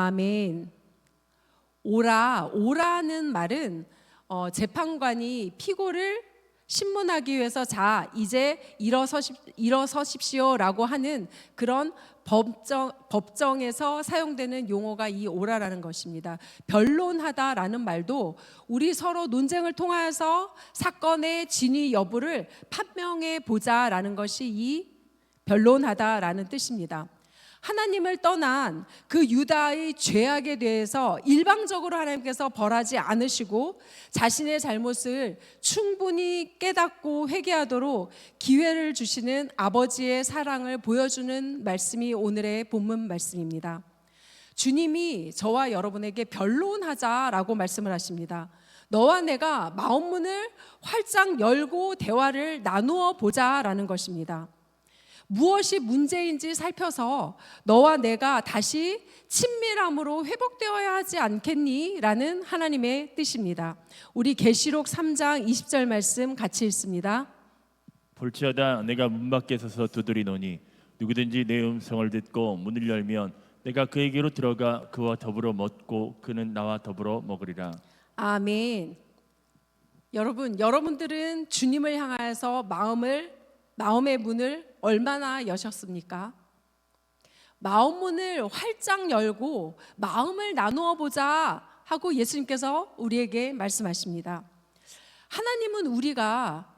아멘. 오라는 말은 재판관이 피고를 신문하기 위해서 자 이제 일어서십시오라고 하는 그런 법정에서 사용되는 용어가 이 오라라는 것입니다. 변론하다라는 말도 우리 서로 논쟁을 통하여서 사건의 진위 여부를 판명해 보자라는 것이 이 변론하다라는 뜻입니다. 하나님을 떠난 그 유다의 죄악에 대해서 일방적으로 하나님께서 벌하지 않으시고 자신의 잘못을 충분히 깨닫고 회개하도록 기회를 주시는 아버지의 사랑을 보여주는 말씀이 오늘의 본문 말씀입니다. 주님이 저와 여러분에게 변론하자라고 말씀을 하십니다. 너와 내가 마음문을 활짝 열고 대화를 나누어 보자라는 것입니다. 무엇이 문제인지 살펴서 너와 내가 다시 친밀함으로 회복되어야 하지 않겠니? 라는 하나님의 뜻입니다. 우리 계시록 3장 20절 말씀 같이 읽습니다. 볼지어다 내가 문 밖에 서서 두드리노니 누구든지 내 음성을 듣고 문을 열면 내가 그에게로 들어가 그와 더불어 먹고 그는 나와 더불어 먹으리라. 아멘. 여러분들은 주님을 향하여서 마음의 문을 얼마나 여셨습니까? 마음 문을 활짝 열고 마음을 나누어 보자 하고 예수님께서 우리에게 말씀하십니다. 하나님은 우리가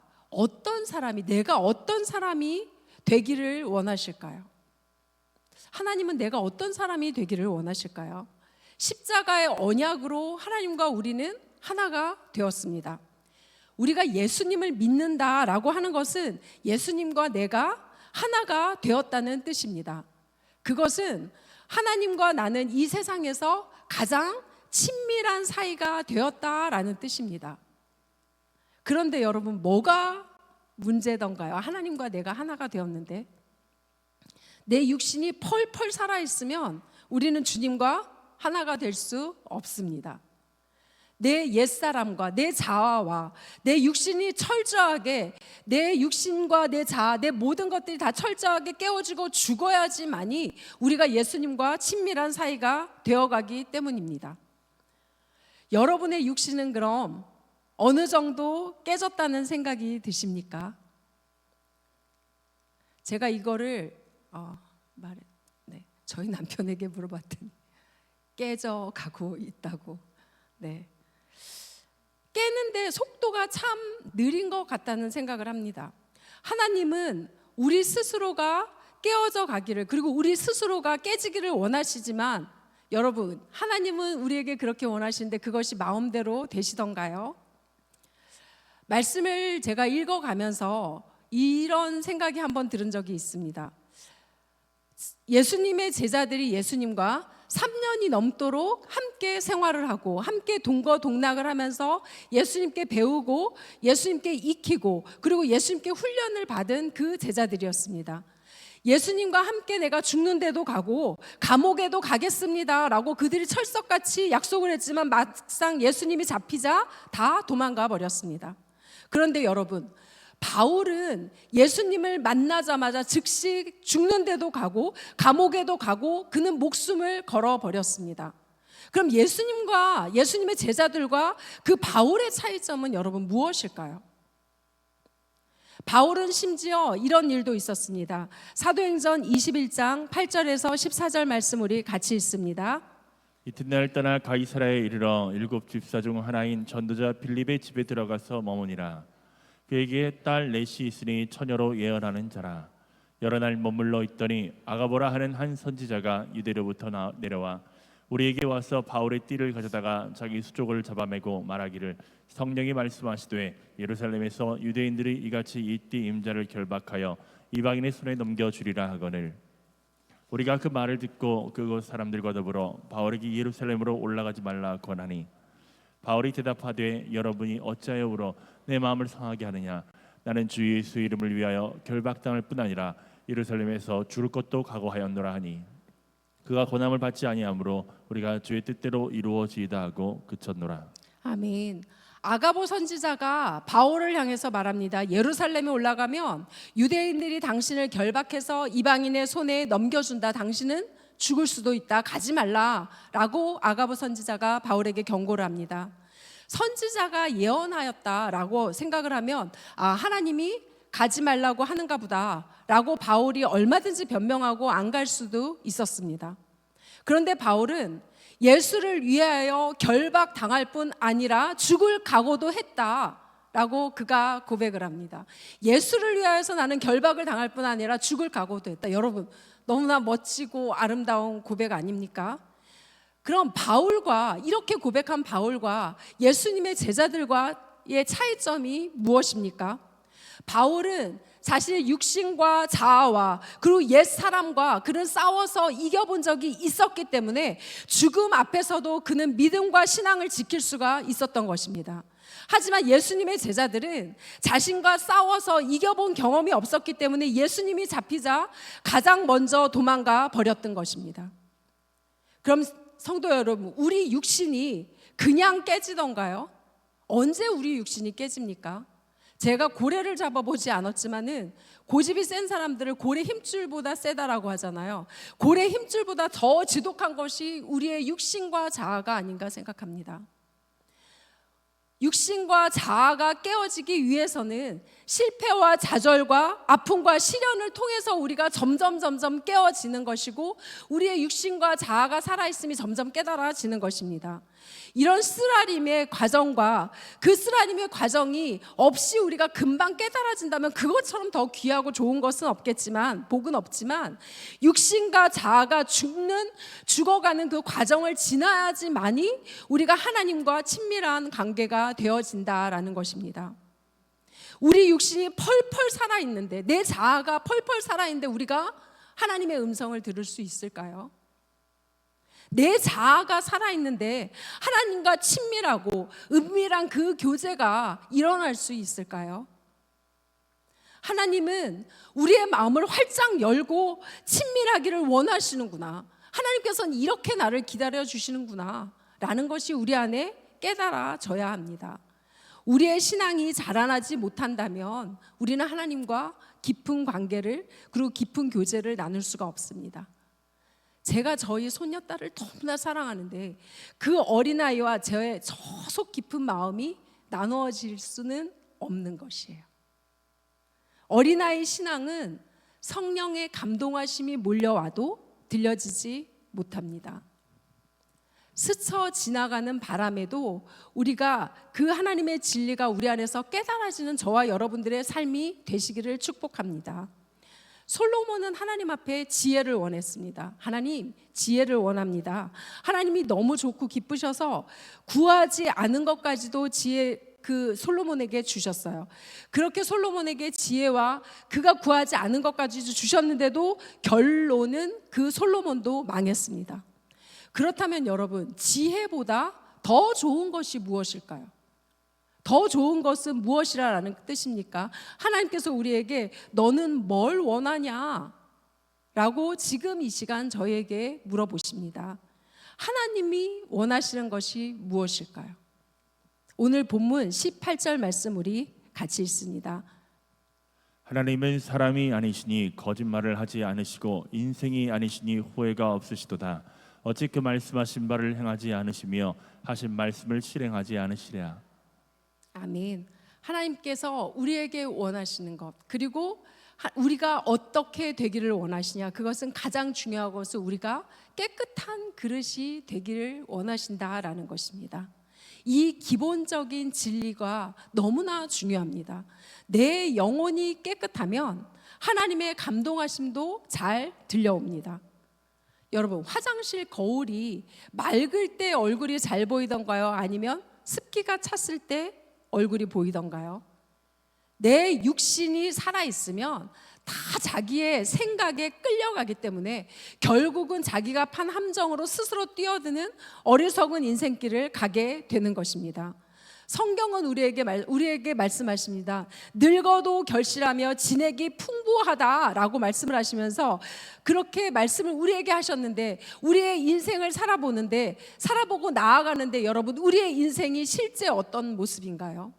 내가 어떤 사람이 되기를 원하실까요? 하나님은 내가 어떤 사람이 되기를 원하실까요? 십자가의 언약으로 하나님과 우리는 하나가 되었습니다. 우리가 예수님을 믿는다라고 하는 것은 예수님과 내가 하나가 되었다는 뜻입니다. 그것은 하나님과 나는 이 세상에서 가장 친밀한 사이가 되었다라는 뜻입니다. 그런데 여러분, 뭐가 문제던가요? 하나님과 내가 하나가 되었는데 내 육신이 펄펄 살아있으면 우리는 주님과 하나가 될 수 없습니다. 내 옛사람과 내 자아와 내 육신이 철저하게, 내 육신과 내 자아, 내 모든 것들이 다 철저하게 깨어지고 죽어야지만이 우리가 예수님과 친밀한 사이가 되어가기 때문입니다. 여러분의 육신은 그럼 어느 정도 깨졌다는 생각이 드십니까? 제가 이거를 저희 남편에게 물어봤더니 깨져가고 있다고. 깨는데 속도가 참 느린 것 같다는 생각을 합니다. 하나님은 우리 스스로가 깨어져 가기를, 그리고 우리 스스로가 깨지기를 원하시지만 여러분, 하나님은 우리에게 그렇게 원하시는데 그것이 마음대로 되시던가요? 말씀을 제가 읽어가면서 이런 생각이 한번 들은 적이 있습니다. 예수님의 제자들이 예수님과 3년이 넘도록 함께 생활을 하고 함께 동거동락을 하면서 예수님께 배우고 예수님께 익히고 그리고 예수님께 훈련을 받은 그 제자들이었습니다. 예수님과 함께 내가 죽는데도 가고 감옥에도 가겠습니다 라고 그들이 철석같이 약속을 했지만 막상 예수님이 잡히자 다 도망가 버렸습니다. 그런데 여러분, 바울은 예수님을 만나자마자 즉시 죽는데도 가고 감옥에도 가고 그는 목숨을 걸어버렸습니다. 그럼 예수님과 예수님의 제자들과 그 바울의 차이점은 여러분 무엇일까요? 바울은 심지어 이런 일도 있었습니다. 사도행전 21장 8절에서 14절 말씀 우리 같이 읽습니다. 이튿날 떠나 가이사라에 이르러 7 집사 중 하나인 전도자 빌립의 집에 들어가서 머무니라. 그에게 딸 넷이 있으니 처녀로 예언하는 자라. 여러 날 머물러 있더니 아가보라 하는 한 선지자가 유대로부터 내려와 우리에게 와서 바울의 띠를 가져다가 자기 수족을 잡아매고 말하기를 성령이 말씀하시되 예루살렘에서 유대인들이 이같이 이 띠 임자를 결박하여 이방인의 손에 넘겨주리라 하거늘. 우리가 그 말을 듣고 그곳 사람들과 더불어 바울에게 예루살렘으로 올라가지 말라 권하니 바울이 대답하되 여러분이 어찌하여 울어 내 마음을 상하게 하느냐. 나는 주 예수 이름을 위하여 결박당할 뿐 아니라 예루살렘에서 죽을 것도 각오하였노라 하니 그가 고난을 받지 아니하므로 우리가 주의 뜻대로 이루어지이다 하고 그쳤노라. 아멘. 아가보 선지자가 바울을 향해서 말합니다. 예루살렘에 올라가면 유대인들이 당신을 결박해서 이방인의 손에 넘겨준다. 당신은 죽을 수도 있다. 가지 말라라고 아가보 선지자가 바울에게 경고를 합니다. 선지자가 예언하였다라고 생각을 하면 하나님이 가지 말라고 하는가 보다라고 바울이 얼마든지 변명하고 안 갈 수도 있었습니다. 그런데 바울은 예수를 위하여 결박당할 뿐 아니라 죽을 각오도 했다라고 그가 고백을 합니다. 예수를 위하여서 나는 결박을 당할 뿐 아니라 죽을 각오도 했다. 여러분, 너무나 멋지고 아름다운 고백 아닙니까? 그럼 이렇게 고백한 바울과 예수님의 제자들과의 차이점이 무엇입니까? 바울은 사실 육신과 자아와 그리고 옛 사람과 그는 싸워서 이겨본 적이 있었기 때문에 죽음 앞에서도 그는 믿음과 신앙을 지킬 수가 있었던 것입니다. 하지만 예수님의 제자들은 자신과 싸워서 이겨본 경험이 없었기 때문에 예수님이 잡히자 가장 먼저 도망가 버렸던 것입니다. 그럼 성도 여러분, 우리 육신이 그냥 깨지던가요? 언제 우리 육신이 깨집니까? 제가 고래를 잡아보지 않았지만은 고집이 센 사람들을 고래 힘줄보다 세다라고 하잖아요. 고래 힘줄보다 더 지독한 것이 우리의 육신과 자아가 아닌가 생각합니다. 육신과 자아가 깨어지기 위해서는 실패와 좌절과 아픔과 시련을 통해서 우리가 점점 깨어지는 것이고 우리의 육신과 자아가 살아있음이 점점 깨달아지는 것입니다. 이런 쓰라림의 과정과 그 쓰라림의 과정이 없이 우리가 금방 깨달아진다면 그것처럼 더 귀하고 좋은 것은 없겠지만, 복은 없지만 육신과 자아가 죽어가는 그 과정을 지나야지만이 우리가 하나님과 친밀한 관계가 되어진다라는 것입니다. 우리 육신이 펄펄 살아있는데, 내 자아가 펄펄 살아있는데 우리가 하나님의 음성을 들을 수 있을까요? 내 자아가 살아있는데 하나님과 친밀하고 은밀한 그 교제가 일어날 수 있을까요? 하나님은 우리의 마음을 활짝 열고 친밀하기를 원하시는구나, 하나님께서는 이렇게 나를 기다려 주시는구나 라는 것이 우리 안에 깨달아져야 합니다. 우리의 신앙이 자라나지 못한다면 우리는 하나님과 깊은 관계를, 그리고 깊은 교제를 나눌 수가 없습니다. 제가 저희 손녀딸을 너무나 사랑하는데 그 어린아이와 저의 저 속 깊은 마음이 나누어질 수는 없는 것이에요. 어린아이 신앙은 성령의 감동하심이 몰려와도 들려지지 못합니다. 스쳐 지나가는 바람에도 우리가 그 하나님의 진리가 우리 안에서 깨달아지는 저와 여러분들의 삶이 되시기를 축복합니다. 솔로몬은 하나님 앞에 지혜를 원했습니다. 하나님, 지혜를 원합니다. 하나님이 너무 좋고 기쁘셔서 구하지 않은 것까지도 솔로몬에게 주셨어요. 그렇게 솔로몬에게 지혜와 그가 구하지 않은 것까지 주셨는데도 결론은 그 솔로몬도 망했습니다. 그렇다면 여러분, 지혜보다 더 좋은 것이 무엇일까요? 더 좋은 것은 무엇이라는 뜻입니까? 하나님께서 우리에게 너는 뭘 원하냐? 라고 지금 이 시간 저에게 물어보십니다. 하나님이 원하시는 것이 무엇일까요? 오늘 본문 18절 말씀 우리 같이 읽습니다. 하나님은 사람이 아니시니 거짓말을 하지 않으시고 인생이 아니시니 후회가 없으시도다. 어찌 그 말씀하신 바를 행하지 않으시며 하신 말씀을 실행하지 않으시랴. 아멘. 하나님께서 우리에게 원하시는 것, 그리고 우리가 어떻게 되기를 원하시냐, 그것은 가장 중요한 것은 우리가 깨끗한 그릇이 되기를 원하신다라는 것입니다. 이 기본적인 진리가 너무나 중요합니다. 내 영혼이 깨끗하면 하나님의 감동하심도 잘 들려옵니다. 여러분, 화장실 거울이 맑을 때 얼굴이 잘 보이던가요? 아니면 습기가 찼을 때 얼굴이 보이던가요? 내 육신이 살아있으면 다 자기의 생각에 끌려가기 때문에 결국은 자기가 판 함정으로 스스로 뛰어드는 어리석은 인생길을 가게 되는 것입니다. 성경은 우리에게 말씀하십니다. 늙어도 결실하며 진액이 풍부하다라고 말씀을 하시면서 그렇게 말씀을 우리에게 하셨는데, 우리의 인생을 살아보고 나아가는데 여러분, 우리의 인생이 실제 어떤 모습인가요?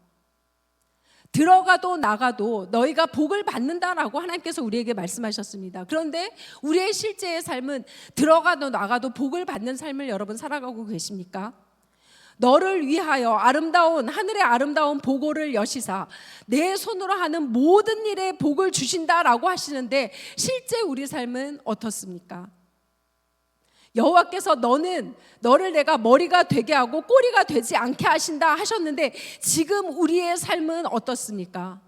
들어가도 나가도 너희가 복을 받는다라고 하나님께서 우리에게 말씀하셨습니다. 그런데 우리의 실제의 삶은 들어가도 나가도 복을 받는 삶을 여러분 살아가고 계십니까? 너를 위하여 아름다운 하늘의 아름다운 보고를 여시사 내 손으로 하는 모든 일에 복을 주신다라고 하시는데 실제 우리 삶은 어떻습니까? 여호와께서 너를 내가 머리가 되게 하고 꼬리가 되지 않게 하신다 하셨는데 지금 우리의 삶은 어떻습니까?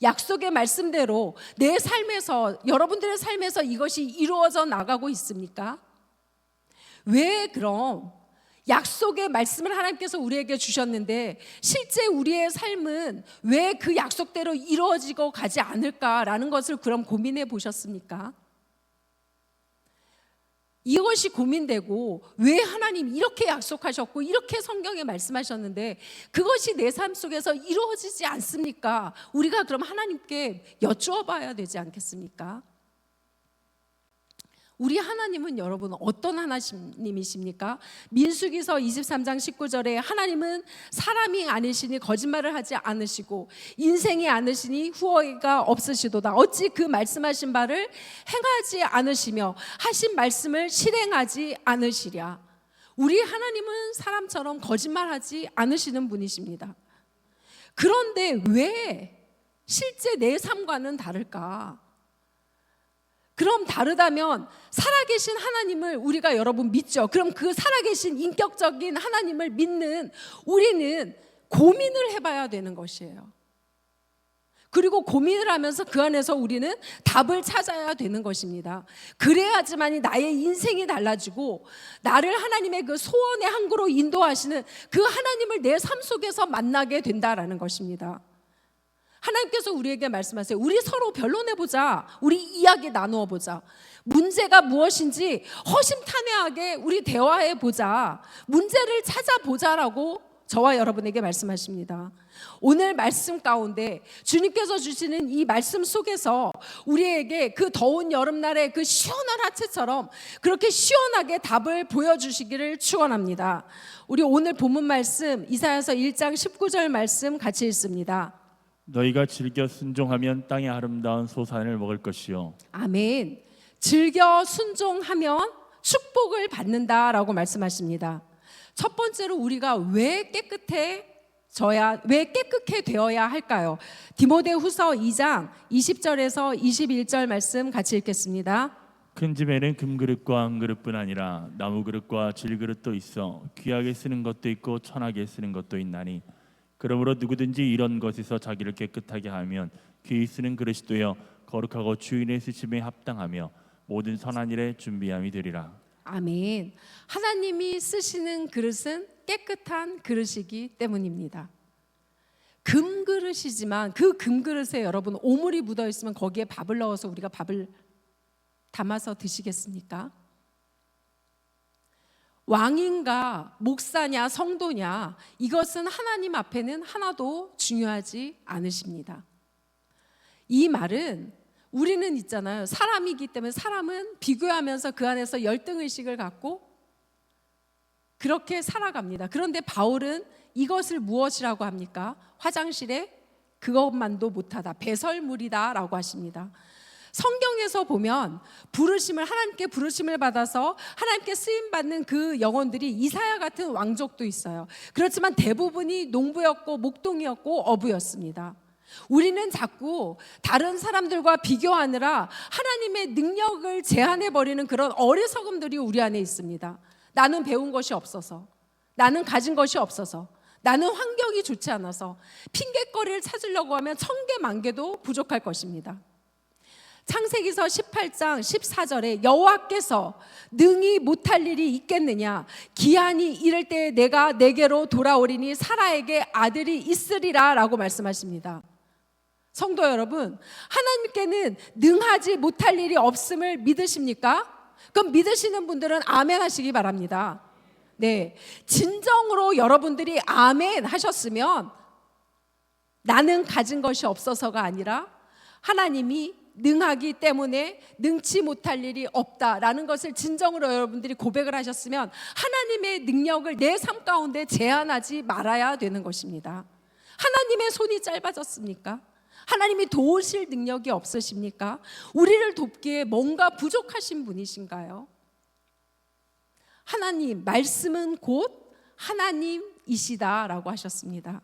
약속의 말씀대로 내 삶에서 여러분들의 삶에서 이것이 이루어져 나가고 있습니까? 왜 그럼 약속의 말씀을 하나님께서 우리에게 주셨는데 실제 우리의 삶은 왜 그 약속대로 이루어지고 가지 않을까라는 것을 그럼 고민해 보셨습니까? 이것이 고민되고 왜 하나님 이렇게 약속하셨고 이렇게 성경에 말씀하셨는데 그것이 내 삶 속에서 이루어지지 않습니까? 우리가 그럼 하나님께 여쭈어 봐야 되지 않겠습니까? 우리 하나님은 여러분 어떤 하나님이십니까? 민수기서 23장 19절에 하나님은 사람이 아니시니 거짓말을 하지 않으시고 인생이 아니시니 후회가 없으시도다. 어찌 그 말씀하신 바를 행하지 않으시며 하신 말씀을 실행하지 않으시랴. 우리 하나님은 사람처럼 거짓말하지 않으시는 분이십니다. 그런데 왜 실제 내 삶과는 다를까? 그럼 다르다면 살아계신 하나님을 우리가 여러분 믿죠. 그럼 그 살아계신 인격적인 하나님을 믿는 우리는 고민을 해봐야 되는 것이에요. 그리고 고민을 하면서 그 안에서 우리는 답을 찾아야 되는 것입니다. 그래야지만이 나의 인생이 달라지고 나를 하나님의 그 소원의 항구로 인도하시는 그 하나님을 내 삶 속에서 만나게 된다라는 것입니다. 하나님께서 우리에게 말씀하세요. 우리 서로 변론해보자. 우리 이야기 나누어보자. 문제가 무엇인지 허심탄회하게 우리 대화해보자. 문제를 찾아보자라고 저와 여러분에게 말씀하십니다. 오늘 말씀 가운데 주님께서 주시는 이 말씀 속에서 우리에게 그 더운 여름날의 그 시원한 하체처럼 그렇게 시원하게 답을 보여주시기를 축원합니다. 우리 오늘 본문 말씀 이사야서 1장 19절 말씀 같이 읽습니다. 너희가 즐겨 순종하면 땅의 아름다운 소산을 먹을 것이요. 아멘. 즐겨 순종하면 축복을 받는다라고 말씀하십니다. 첫 번째로 우리가 왜 깨끗해 되어야 할까요? 디모데후서 2장 20절에서 21절 말씀 같이 읽겠습니다. 큰 집에는 금그릇과 은그릇뿐 아니라 나무그릇과 질그릇도 있어 귀하게 쓰는 것도 있고 천하게 쓰는 것도 있나니 그러므로 누구든지 이런 것에서 자기를 깨끗하게 하면 귀히 쓰는 그릇이 되어 거룩하고 주인의 쓰심에 합당하며 모든 선한 일에 준비함이 되리라. 아멘. 하나님이 쓰시는 그릇은 깨끗한 그릇이기 때문입니다. 금그릇이지만 그 금그릇에 여러분 오물이 묻어 있으면 거기에 밥을 넣어서 우리가 밥을 담아서 드시겠습니까? 왕인가 목사냐 성도냐 이것은 하나님 앞에는 하나도 중요하지 않으십니다. 이 말은 우리는 있잖아요. 사람이기 때문에 사람은 비교하면서 그 안에서 열등의식을 갖고 그렇게 살아갑니다. 그런데 바울은 이것을 무엇이라고 합니까? 화장실에 그것만도 못하다. 배설물이다 라고 하십니다. 성경에서 보면 하나님께 부르심을 받아서 하나님께 쓰임받는 그 영혼들이 이사야 같은 왕족도 있어요. 그렇지만 대부분이 농부였고 목동이었고 어부였습니다. 우리는 자꾸 다른 사람들과 비교하느라 하나님의 능력을 제한해버리는 그런 어리석음들이 우리 안에 있습니다. 나는 배운 것이 없어서, 나는 가진 것이 없어서, 나는 환경이 좋지 않아서 핑계거리를 찾으려고 하면 1000개 만개도 부족할 것입니다. 창세기서 18장 14절에 여호와께서 능히 못할 일이 있겠느냐 기한이 이를 때에 내가 내게로 돌아오리니 사라에게 아들이 있으리라 라고 말씀하십니다. 성도 여러분, 하나님께는 능하지 못할 일이 없음을 믿으십니까? 그럼 믿으시는 분들은 아멘 하시기 바랍니다. 네, 진정으로 여러분들이 아멘 하셨으면 나는 가진 것이 없어서가 아니라 하나님이 능하기 때문에 능치 못할 일이 없다라는 것을 진정으로 여러분들이 고백을 하셨으면 하나님의 능력을 내 삶 가운데 제한하지 말아야 되는 것입니다. 하나님의 손이 짧아졌습니까? 하나님이 도우실 능력이 없으십니까? 우리를 돕기에 뭔가 부족하신 분이신가요? 하나님, 말씀은 곧 하나님이시다라고 하셨습니다.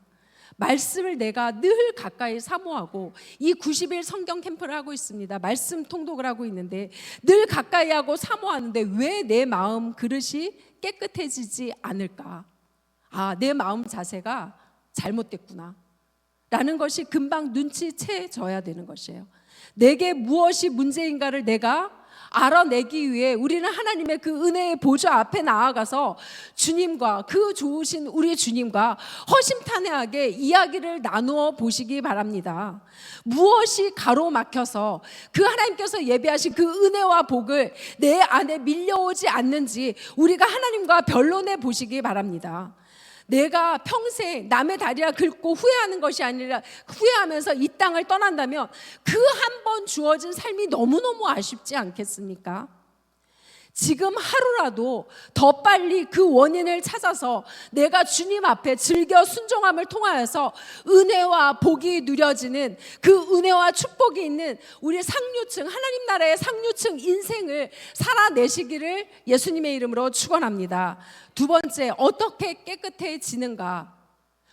말씀을 내가 늘 가까이 사모하고 이 90일 성경 캠프를 하고 있습니다. 말씀 통독을 하고 있는데 늘 가까이 하고 사모하는데 왜 내 마음 그릇이 깨끗해지지 않을까? 아, 내 마음 자세가 잘못됐구나 라는 것이 금방 눈치채져야 되는 것이에요. 내게 무엇이 문제인가를 내가 알아내기 위해 우리는 하나님의 그 은혜의 보좌 앞에 나아가서 주님과, 그 좋으신 우리 주님과 허심탄회하게 이야기를 나누어 보시기 바랍니다. 무엇이 가로막혀서 그 하나님께서 예비하신 그 은혜와 복을 내 안에 밀려오지 않는지 우리가 하나님과 변론해 보시기 바랍니다. 내가 평생 남의 다리라 긁고 후회하는 것이 아니라 후회하면서 이 땅을 떠난다면 그 한 번 주어진 삶이 너무너무 아쉽지 않겠습니까? 지금 하루라도 더 빨리 그 원인을 찾아서 내가 주님 앞에 즐겨 순종함을 통하여서 은혜와 복이 누려지는 그 은혜와 축복이 있는 우리 상류층, 하나님 나라의 상류층 인생을 살아내시기를 예수님의 이름으로 축원합니다. 두 번째, 어떻게 깨끗해지는가?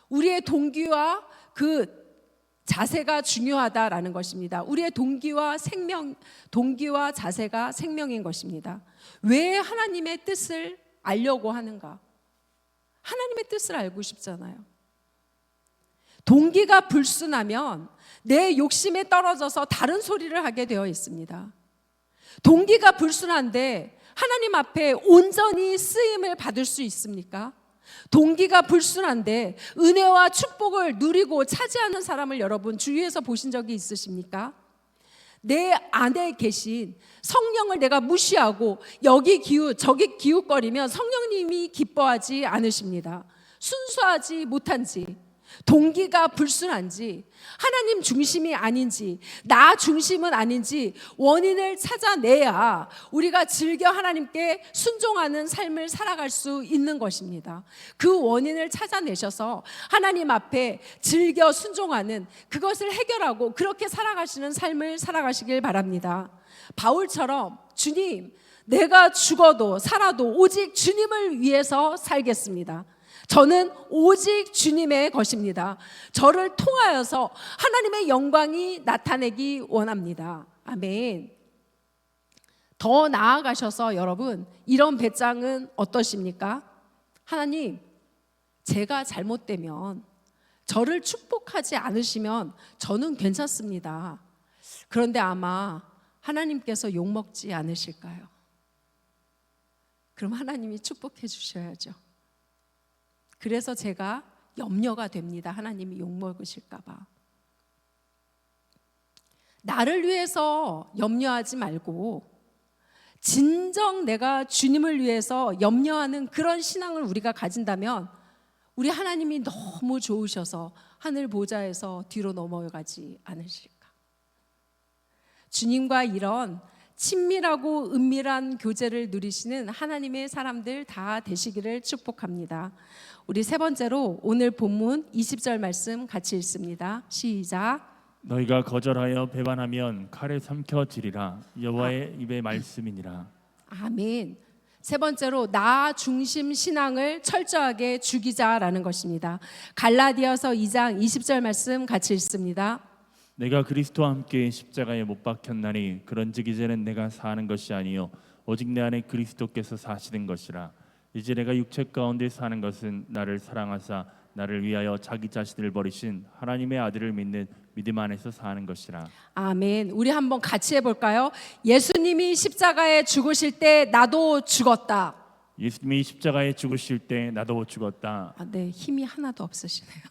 우리의 동기와 그 자세가 중요하다라는 것입니다. 우리의 동기와 자세가 생명인 것입니다. 왜 하나님의 뜻을 알려고 하는가? 하나님의 뜻을 알고 싶잖아요. 동기가 불순하면 내 욕심에 떨어져서 다른 소리를 하게 되어 있습니다. 동기가 불순한데 하나님 앞에 온전히 쓰임을 받을 수 있습니까? 동기가 불순한데 은혜와 축복을 누리고 차지하는 사람을 여러분 주위에서 보신 적이 있으십니까? 내 안에 계신 성령을 내가 무시하고 여기 기웃 저기 기웃거리면 성령님이 기뻐하지 않으십니다. 순수하지 못한지, 동기가 불순한지, 하나님 중심이 아닌지, 나 중심은 아닌지 원인을 찾아내야 우리가 즐겨 하나님께 순종하는 삶을 살아갈 수 있는 것입니다. 그 원인을 찾아내셔서 하나님 앞에 즐겨 순종하는, 그것을 해결하고 그렇게 살아가시는 삶을 살아가시길 바랍니다. 바울처럼 주님, 내가 죽어도 살아도 오직 주님을 위해서 살겠습니다. 저는 오직 주님의 것입니다. 저를 통하여서 하나님의 영광이 나타내기 원합니다. 아멘. 더 나아가셔서 여러분, 이런 배짱은 어떠십니까? 하나님, 제가 잘못되면, 저를 축복하지 않으시면 저는 괜찮습니다. 그런데 아마 하나님께서 욕먹지 않으실까요? 그럼 하나님이 축복해 주셔야죠. 그래서 제가 염려가 됩니다. 하나님이 욕먹으실까 봐. 나를 위해서 염려하지 말고 진정 내가 주님을 위해서 염려하는 그런 신앙을 우리가 가진다면 우리 하나님이 너무 좋으셔서 하늘 보좌에서 뒤로 넘어가지 않으실까. 주님과 이런 친밀하고 은밀한 교제를 누리시는 하나님의 사람들 다 되시기를 축복합니다. 우리 세 번째로 오늘 본문 20절 말씀 같이 읽습니다. 시작. 너희가 거절하여 배반하면 칼에 삼켜지리라. 여호와의 입의 말씀이니라. 아멘. 세 번째로 나 중심 신앙을 철저하게 죽이자라는 것입니다. 갈라디아서 2장 20절 말씀 같이 읽습니다. 내가 그리스도와 함께 십자가에 못 박혔나니 그런즉 이제는 내가 사는 것이 아니요 오직 내 안에 그리스도께서 사시는 것이라. 이제 내가 육체 가운데 사는 것은 나를 사랑하사 나를 위하여 자기 자신을 버리신 하나님의 아들을 믿는 믿음 안에서 사는 것이라. 아멘. 우리 한번 같이 해볼까요? 예수님이 십자가에 죽으실 때 나도 죽었다. 예수님이 십자가에 죽으실 때 나도 죽었다. 네, 힘이 하나도 없으시네요.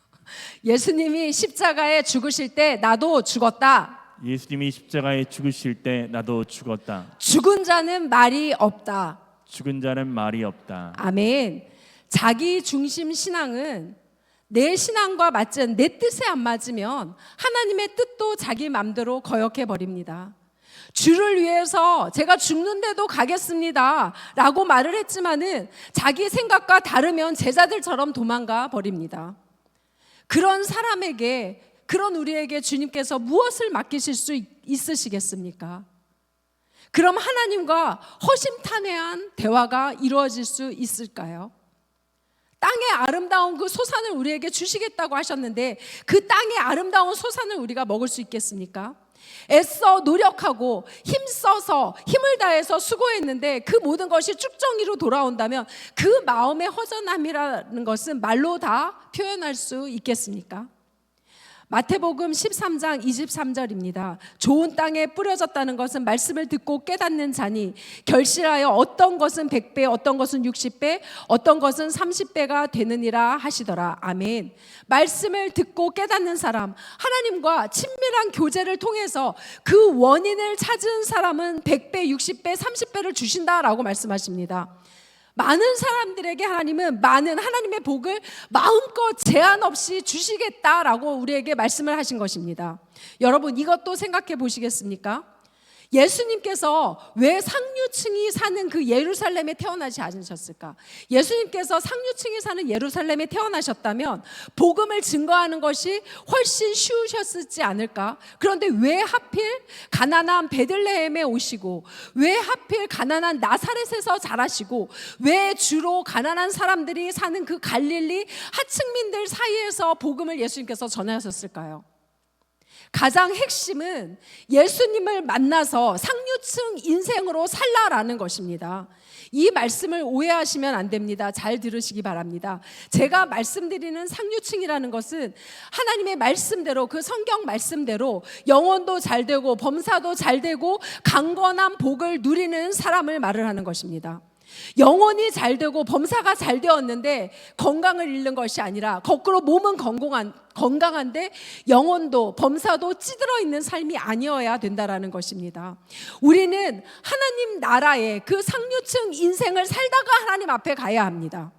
예수님이 십자가에 죽으실 때 나도 죽었다. 예수님이 십자가에 죽으실 때 나도 죽었다. 죽은 자는 말이 없다. 죽은 자는 말이 없다. 아멘. 자기 중심 신앙은 내 신앙과 맞지 않는, 내 뜻에 안 맞으면 하나님의 뜻도 자기 맘대로 거역해 버립니다. 주를 위해서 제가 죽는데도 가겠습니다 라고 말을 했지만은 자기 생각과 다르면 제자들처럼 도망가 버립니다. 그런 사람에게, 그런 우리에게 주님께서 무엇을 맡기실 수 있으시겠습니까? 그럼 하나님과 허심탄회한 대화가 이루어질 수 있을까요? 땅의 아름다운 그 소산을 우리에게 주시겠다고 하셨는데 그 땅의 아름다운 소산을 우리가 먹을 수 있겠습니까? 애써 노력하고 힘써서 힘을 다해서 수고했는데 그 모든 것이 쭉정이로 돌아온다면 그 마음의 허전함이라는 것은 말로 다 표현할 수 있겠습니까? 마태복음 13장 23절입니다. 좋은 땅에 뿌려졌다는 것은 말씀을 듣고 깨닫는 자니 결실하여 어떤 것은 100배, 어떤 것은 60배, 어떤 것은 30배가 되느니라 하시더라. 아멘. 말씀을 듣고 깨닫는 사람, 하나님과 친밀한 교제를 통해서 그 원인을 찾은 사람은 100배, 60배, 30배를 주신다라고 말씀하십니다. 많은 사람들에게 하나님은 많은 하나님의 복을 마음껏 제한 없이 주시겠다라고 우리에게 말씀을 하신 것입니다. 여러분, 이것도 생각해 보시겠습니까? 예수님께서 왜 상류층이 사는 그 예루살렘에 태어나지 않으셨을까? 예수님께서 상류층이 사는 예루살렘에 태어나셨다면 복음을 증거하는 것이 훨씬 쉬우셨지 않을까? 그런데 왜 하필 가난한 베들레헴에 오시고, 왜 하필 가난한 나사렛에서 자라시고, 왜 주로 가난한 사람들이 사는 그 갈릴리 하층민들 사이에서 복음을 예수님께서 전하셨을까요? 가장 핵심은 예수님을 만나서 상류층 인생으로 살라라는 것입니다. 이 말씀을 오해하시면 안 됩니다. 잘 들으시기 바랍니다. 제가 말씀드리는 상류층이라는 것은 하나님의 말씀대로, 그 성경 말씀대로 영혼도 잘 되고 범사도 잘 되고 강건한 복을 누리는 사람을 말을 하는 것입니다. 영혼이 잘 되고 범사가 잘 되었는데 건강을 잃는 것이 아니라 거꾸로 몸은 건강한데 영혼도 범사도 찌들어 있는 삶이 아니어야 된다라는 것입니다. 우리는 하나님 나라의 그 상류층 인생을 살다가 하나님 앞에 가야 합니다.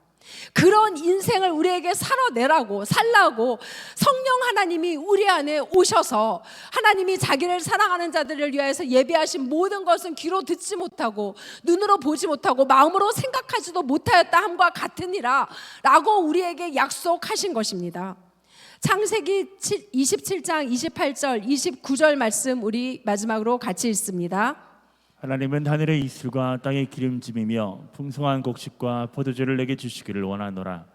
그런 인생을 우리에게 살라고 성령 하나님이 우리 안에 오셔서 하나님이 자기를 사랑하는 자들을 위하여서 예비하신 모든 것은 귀로 듣지 못하고 눈으로 보지 못하고 마음으로 생각하지도 못하였다 함과 같으니라 라고 우리에게 약속하신 것입니다. 창세기 27장 28절 29절 말씀 우리 마지막으로 같이 읽습니다. 하나님은 하늘의 이슬과 땅의 기름짐이며 풍성한 곡식과 포도주를 내게 주시기를 원하노라.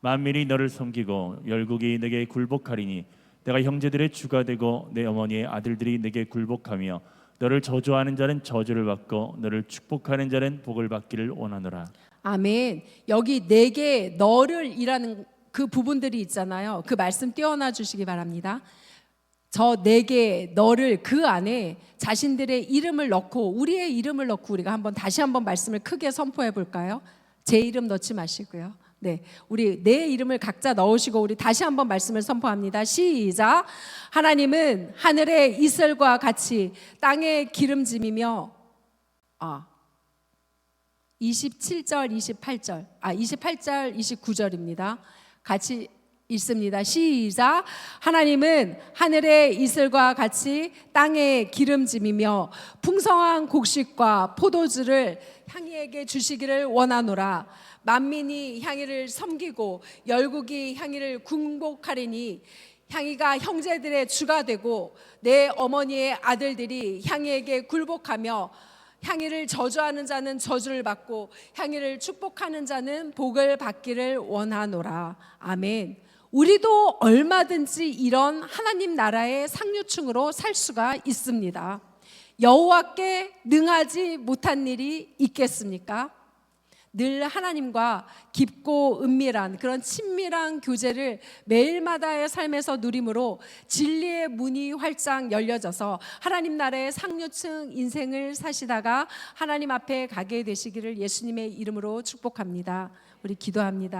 만민이 너를 섬기고 열국이 내게 굴복하리니 내가 형제들의 주가 되고 내 어머니의 아들들이 내게 굴복하며 너를 저주하는 자는 저주를 받고 너를 축복하는 자는 복을 받기를 원하노라. 아멘. 여기 내게 너를 이라는 그 부분들이 있잖아요. 그 말씀 띄워놔 주시기 바랍니다. 저 내게 너를 그 안에 자신들의 이름을 넣고 우리의 이름을 넣고 우리가 다시 한번 말씀을 크게 선포해 볼까요? 제 이름 넣지 마시고요. 네, 우리 내 이름을 각자 넣으시고 우리 다시 한번 말씀을 선포합니다. 시작. 하나님은 하늘의 이슬과 같이 땅의 기름짐이며 27절 28절 28절 29절입니다. 같이 읽습니다. 시작. 하나님은 하늘의 이슬과 같이 땅의 기름짐이며 풍성한 곡식과 포도주를 향이에게 주시기를 원하노라. 만민이 향이를 섬기고 열국이 향이를 궁복하리니 향이가 형제들의 주가 되고 내 어머니의 아들들이 향이에게 굴복하며 향이를 저주하는 자는 저주를 받고 향이를 축복하는 자는 복을 받기를 원하노라. 아멘. 우리도 얼마든지 이런 하나님 나라의 상류층으로 살 수가 있습니다. 여호와께 능하지 못한 일이 있겠습니까? 늘 하나님과 깊고 은밀한 그런 친밀한 교제를 매일마다의 삶에서 누림으로 진리의 문이 활짝 열려져서 하나님 나라의 상류층 인생을 사시다가 하나님 앞에 가게 되시기를 예수님의 이름으로 축복합니다. 우리 기도합니다.